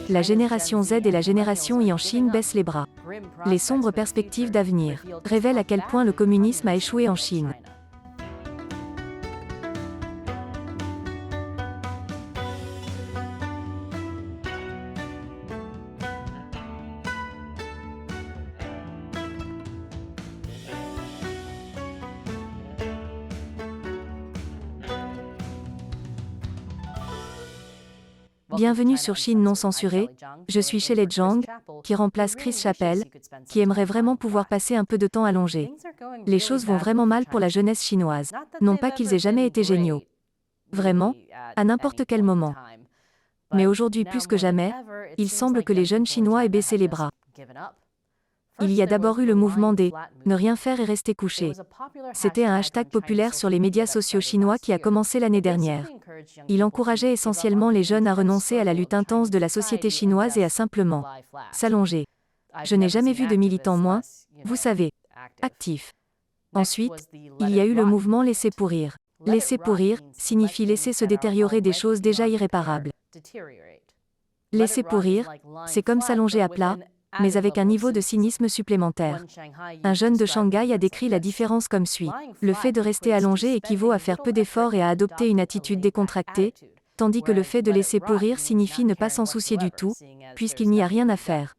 La génération Z et la génération Y en Chine baissent les bras. Les sombres perspectives d'avenir révèlent à quel point le communisme a échoué en Chine. Bienvenue sur Chine non censurée, je suis Shelley Zhang, qui remplace Chris Chappell, qui aimerait vraiment pouvoir passer un peu de temps allongé. Les choses vont vraiment mal pour la jeunesse chinoise. Non pas qu'ils aient jamais été géniaux. Vraiment, à n'importe quel moment. Mais aujourd'hui plus que jamais, il semble que les jeunes Chinois aient baissé les bras. Il y a d'abord eu le mouvement des « ne rien faire et rester couché ». C'était un hashtag populaire sur les médias sociaux chinois qui a commencé l'année dernière. Il encourageait essentiellement les jeunes à renoncer à la lutte intense de la société chinoise et à simplement s'allonger. Je n'ai jamais vu de militants moins, vous savez, actifs. Ensuite, il y a eu le mouvement laisser pourrir. Laisser pourrir signifie laisser se détériorer des choses déjà irréparables. Laisser pourrir, c'est comme s'allonger à plat, mais avec un niveau de cynisme supplémentaire. Un jeune de Shanghai a décrit la différence comme suit. Le fait de rester allongé équivaut à faire peu d'efforts et à adopter une attitude décontractée, tandis que le fait de laisser pourrir signifie ne pas s'en soucier du tout, puisqu'il n'y a rien à faire.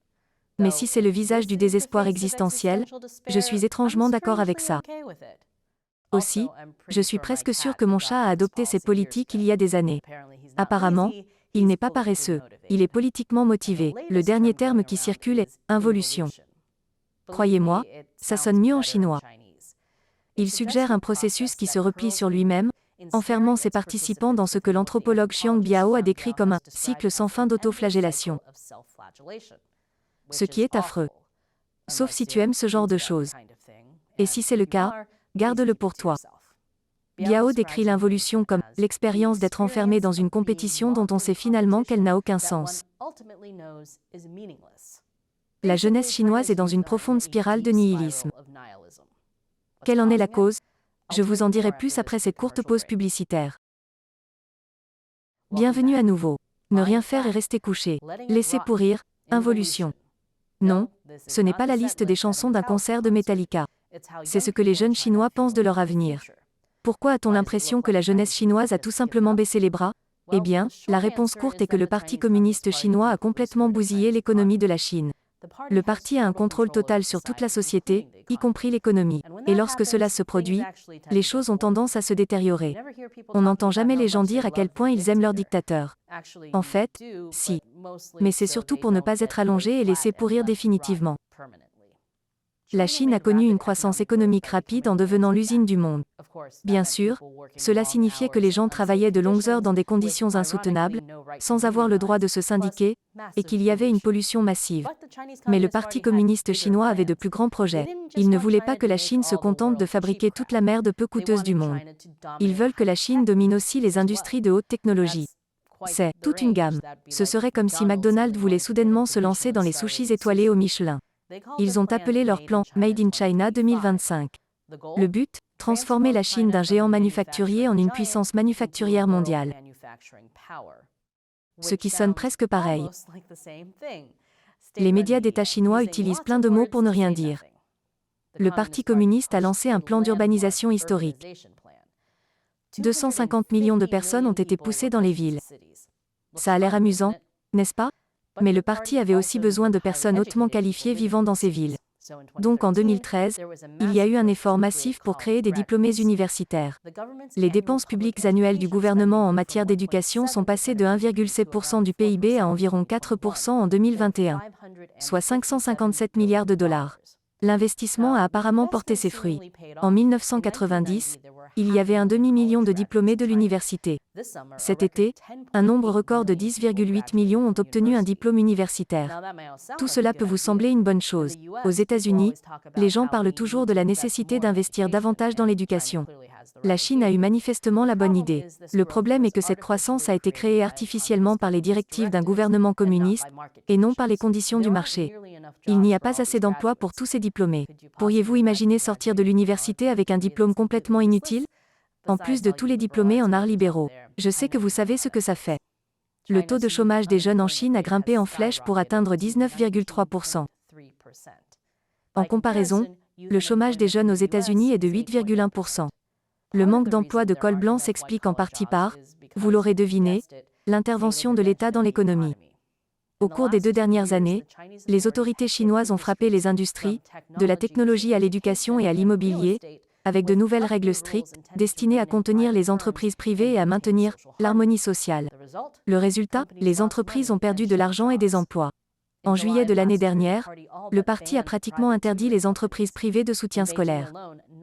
Mais si c'est le visage du désespoir existentiel, je suis étrangement d'accord avec ça. Aussi, je suis presque sûr que mon chat a adopté ces politiques il y a des années. Apparemment, il n'est pas paresseux, il est politiquement motivé. Le dernier terme qui circule est « involution ». Croyez-moi, ça sonne mieux en chinois. Il suggère un processus qui se replie sur lui-même, enfermant ses participants dans ce que l'anthropologue Xiang Biao a décrit comme un « cycle sans fin d'autoflagellation ». Ce qui est affreux. Sauf si tu aimes ce genre de choses. Et si c'est le cas, garde-le pour toi. Biao décrit l'involution comme « l'expérience d'être enfermé dans une compétition dont on sait finalement qu'elle n'a aucun sens ». La jeunesse chinoise est dans une profonde spirale de nihilisme. Quelle en est la cause? Je vous en dirai plus après cette courte pause publicitaire. Bienvenue à nouveau. Ne rien faire et rester couché. Laisser pourrir, involution. Non, ce n'est pas la liste des chansons d'un concert de Metallica. C'est ce que les jeunes Chinois pensent de leur avenir. Pourquoi a-t-on l'impression que la jeunesse chinoise a tout simplement baissé les bras? Eh bien, la réponse courte est que le Parti communiste chinois a complètement bousillé l'économie de la Chine. Le parti a un contrôle total sur toute la société, y compris l'économie. Et lorsque cela se produit, les choses ont tendance à se détériorer. On n'entend jamais les gens dire à quel point ils aiment leur dictateur. En fait, si. Mais c'est surtout pour ne pas être allongés et laisser pourrir définitivement. La Chine a connu une croissance économique rapide en devenant l'usine du monde. Bien sûr, cela signifiait que les gens travaillaient de longues heures dans des conditions insoutenables, sans avoir le droit de se syndiquer, et qu'il y avait une pollution massive. Mais le Parti communiste chinois avait de plus grands projets. Ils ne voulaient pas que la Chine se contente de fabriquer toute la merde peu coûteuse du monde. Ils veulent que la Chine domine aussi les industries de haute technologie. C'est toute une gamme. Ce serait comme si McDonald's voulait soudainement se lancer dans les sushis étoilés au Michelin. Ils ont appelé leur plan « Made in China 2025 ». Le but, transformer la Chine d'un géant manufacturier en une puissance manufacturière mondiale. Ce qui sonne presque pareil. Les médias d'État chinois utilisent plein de mots pour ne rien dire. Le Parti communiste a lancé un plan d'urbanisation historique. 250 millions de personnes ont été poussées dans les villes. Ça a l'air amusant, n'est-ce pas? Mais le parti avait aussi besoin de personnes hautement qualifiées vivant dans ces villes. Donc en 2013, il y a eu un effort massif pour créer des diplômés universitaires. Les dépenses publiques annuelles du gouvernement en matière d'éducation sont passées de 1,7% du PIB à environ 4% en 2021, soit 557 milliards de dollars. L'investissement a apparemment porté ses fruits. En 1990, il y avait un demi-million de diplômés de l'université. Cet été, un nombre record de 10,8 millions ont obtenu un diplôme universitaire. Tout cela peut vous sembler une bonne chose. Aux États-Unis, les gens parlent toujours de la nécessité d'investir davantage dans l'éducation. La Chine a eu manifestement la bonne idée. Le problème est que cette croissance a été créée artificiellement par les directives d'un gouvernement communiste, et non par les conditions du marché. Il n'y a pas assez d'emplois pour tous ces diplômés. Pourriez-vous imaginer sortir de l'université avec un diplôme complètement inutile? En plus de tous les diplômés en arts libéraux. Je sais que vous savez ce que ça fait. Le taux de chômage des jeunes en Chine a grimpé en flèche pour atteindre 19,3%. En comparaison, le chômage des jeunes aux États-Unis est de 8,1%. Le manque d'emploi de col blanc s'explique en partie par, vous l'aurez deviné, l'intervention de l'État dans l'économie. Au cours des 2 dernières années, les autorités chinoises ont frappé les industries, de la technologie à l'éducation et à l'immobilier, avec de nouvelles règles strictes, destinées à contenir les entreprises privées et à maintenir l'harmonie sociale. Le résultat, les entreprises ont perdu de l'argent et des emplois. En juillet de l'année dernière, le parti a pratiquement interdit les entreprises privées de soutien scolaire.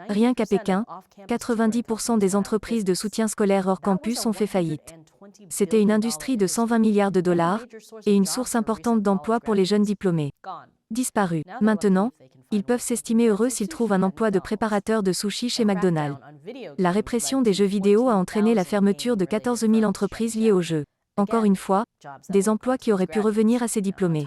Rien qu'à Pékin, 90% des entreprises de soutien scolaire hors campus ont fait faillite. C'était une industrie de 120 milliards de dollars et une source importante d'emplois pour les jeunes diplômés. Disparus. Maintenant, ils peuvent s'estimer heureux s'ils trouvent un emploi de préparateur de sushi chez McDonald's. La répression des jeux vidéo a entraîné la fermeture de 14 000 entreprises liées aux jeux. Encore une fois, des emplois qui auraient pu revenir à ces diplômés.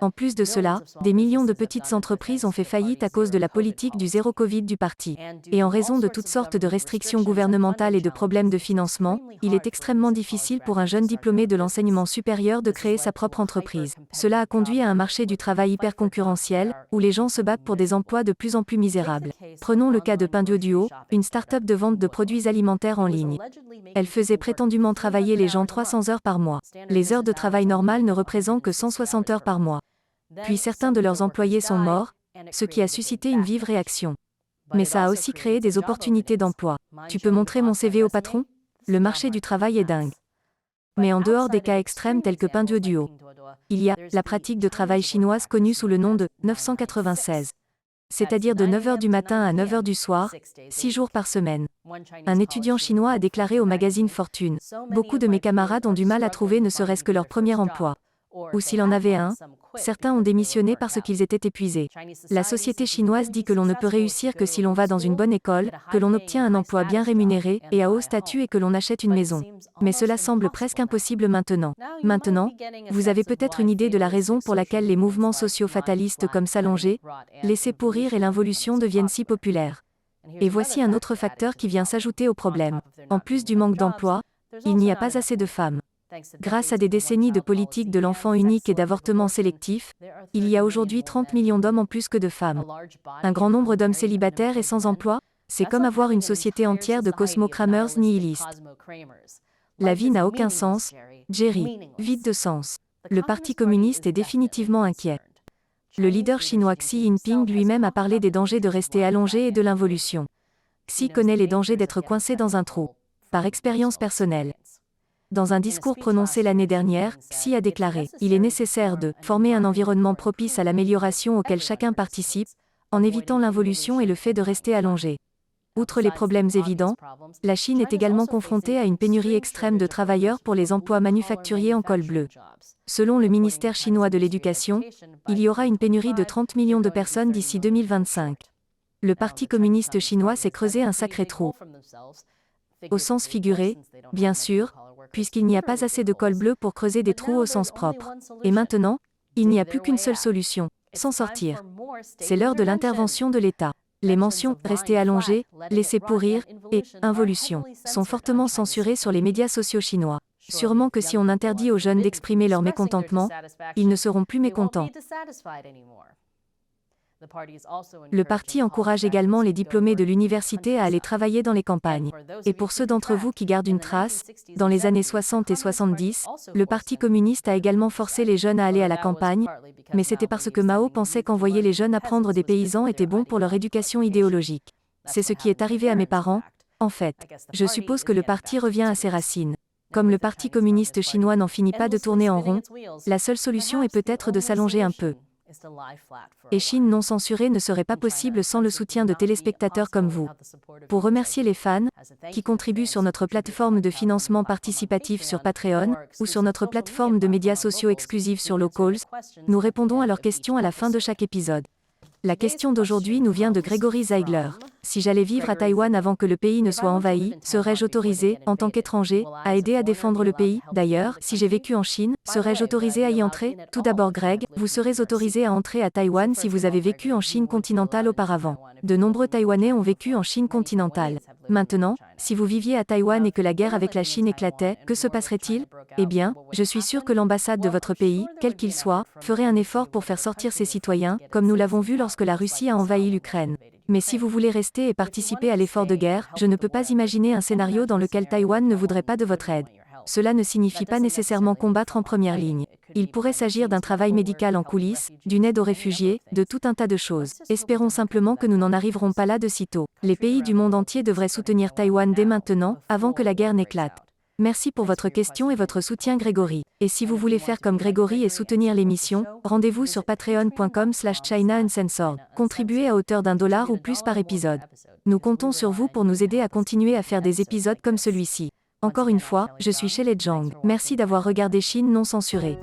En plus de cela, des millions de petites entreprises ont fait faillite à cause de la politique du zéro Covid du parti. Et en raison de toutes sortes de restrictions gouvernementales et de problèmes de financement, il est extrêmement difficile pour un jeune diplômé de l'enseignement supérieur de créer sa propre entreprise. Cela a conduit à un marché du travail hyper concurrentiel, où les gens se battent pour des emplois de plus en plus misérables. Prenons le cas de Pinduoduo, une start-up de vente de produits alimentaires en ligne. Elle faisait prétendument travailler les gens 300 heures par mois. Les heures de travail normales ne représentent que 160 heures par mois. Puis certains de leurs employés sont morts, ce qui a suscité une vive réaction. Mais ça a aussi créé des opportunités d'emploi. Tu peux montrer mon CV au patron? Le marché du travail est dingue. Mais en dehors des cas extrêmes tels que Pinduoduo, il y a la pratique de travail chinoise connue sous le nom de 996. C'est-à-dire de 9h du matin à 9h du soir, 6 jours par semaine. Un étudiant chinois a déclaré au magazine Fortune, « Beaucoup de mes camarades ont du mal à trouver ne serait-ce que leur premier emploi. Ou s'il en avait un, certains ont démissionné parce qu'ils étaient épuisés. La société chinoise dit que l'on ne peut réussir que si l'on va dans une bonne école, que l'on obtient un emploi bien rémunéré et à haut statut et que l'on achète une maison. Mais cela semble presque impossible maintenant. Maintenant, vous avez peut-être une idée de la raison pour laquelle les mouvements sociaux fatalistes comme s'allonger, laisser pourrir et l'involution deviennent si populaires. Et voici un autre facteur qui vient s'ajouter au problème. En plus du manque d'emploi, il n'y a pas assez de femmes. Grâce à des décennies de politique de l'enfant unique et d'avortement sélectif, il y a aujourd'hui 30 millions d'hommes en plus que de femmes. Un grand nombre d'hommes célibataires et sans emploi, c'est comme avoir une société entière de cosmo-cramers nihilistes. La vie n'a aucun sens, Jerry, vide de sens. Le Parti communiste est définitivement inquiet. Le leader chinois Xi Jinping lui-même a parlé des dangers de rester allongé et de l'involution. Xi connaît les dangers d'être coincé dans un trou, par expérience personnelle. Dans un discours prononcé l'année dernière, Xi a déclaré « Il est nécessaire de former un environnement propice à l'amélioration auquel chacun participe, en évitant l'involution et le fait de rester allongé. » Outre les problèmes évidents, la Chine est également confrontée à une pénurie extrême de travailleurs pour les emplois manufacturiers en col bleu. Selon le ministère chinois de l'Éducation, il y aura une pénurie de 30 millions de personnes d'ici 2025. Le Parti communiste chinois s'est creusé un sacré trou. Au sens figuré, bien sûr, puisqu'il n'y a pas assez de col bleu pour creuser des trous au sens propre. Et maintenant, il n'y a plus qu'une seule solution, s'en sortir. C'est l'heure de l'intervention de l'État. Les mentions « rester allongé »,« laisser pourrir » et « involution » sont fortement censurées sur les médias sociaux chinois. Sûrement que si on interdit aux jeunes d'exprimer leur mécontentement, ils ne seront plus mécontents. Le parti encourage également les diplômés de l'université à aller travailler dans les campagnes. Et pour ceux d'entre vous qui gardent une trace, dans les années 60 et 70, le Parti communiste a également forcé les jeunes à aller à la campagne, mais c'était parce que Mao pensait qu'envoyer les jeunes apprendre des paysans était bon pour leur éducation idéologique. C'est ce qui est arrivé à mes parents. En fait, je suppose que le parti revient à ses racines. Comme le Parti communiste chinois n'en finit pas de tourner en rond, la seule solution est peut-être de s'allonger un peu. Et Chine non censurée ne serait pas possible sans le soutien de téléspectateurs comme vous. Pour remercier les fans, qui contribuent sur notre plateforme de financement participatif sur Patreon, ou sur notre plateforme de médias sociaux exclusive sur Locals, nous répondons à leurs questions à la fin de chaque épisode. La question d'aujourd'hui nous vient de Grégory Zeigler. Si j'allais vivre à Taïwan avant que le pays ne soit envahi, serais-je autorisé, en tant qu'étranger, à aider à défendre le pays? D'ailleurs, si j'ai vécu en Chine, serais-je autorisé à y entrer? Tout d'abord Greg, vous serez autorisé à entrer à Taïwan si vous avez vécu en Chine continentale auparavant. De nombreux Taïwanais ont vécu en Chine continentale. Maintenant, si vous viviez à Taïwan et que la guerre avec la Chine éclatait, que se passerait-il? Eh bien, je suis sûr que l'ambassade de votre pays, quel qu'il soit, ferait un effort pour faire sortir ses citoyens, comme nous l'avons vu lorsque la Russie a envahi l'Ukraine. Mais si vous voulez rester et participer à l'effort de guerre, je ne peux pas imaginer un scénario dans lequel Taïwan ne voudrait pas de votre aide. Cela ne signifie pas nécessairement combattre en première ligne. Il pourrait s'agir d'un travail médical en coulisses, d'une aide aux réfugiés, de tout un tas de choses. Espérons simplement que nous n'en arriverons pas là de sitôt. Les pays du monde entier devraient soutenir Taïwan dès maintenant, avant que la guerre n'éclate. Merci pour votre question et votre soutien Grégory. Et si vous voulez faire comme Grégory et soutenir l'émission, rendez-vous sur patreon.com/China Uncensored. Contribuez à hauteur d'$1 ou plus par épisode. Nous comptons sur vous pour nous aider à continuer à faire des épisodes comme celui-ci. Encore une fois, je suis Shelley Zhang. Merci d'avoir regardé Chine non censurée.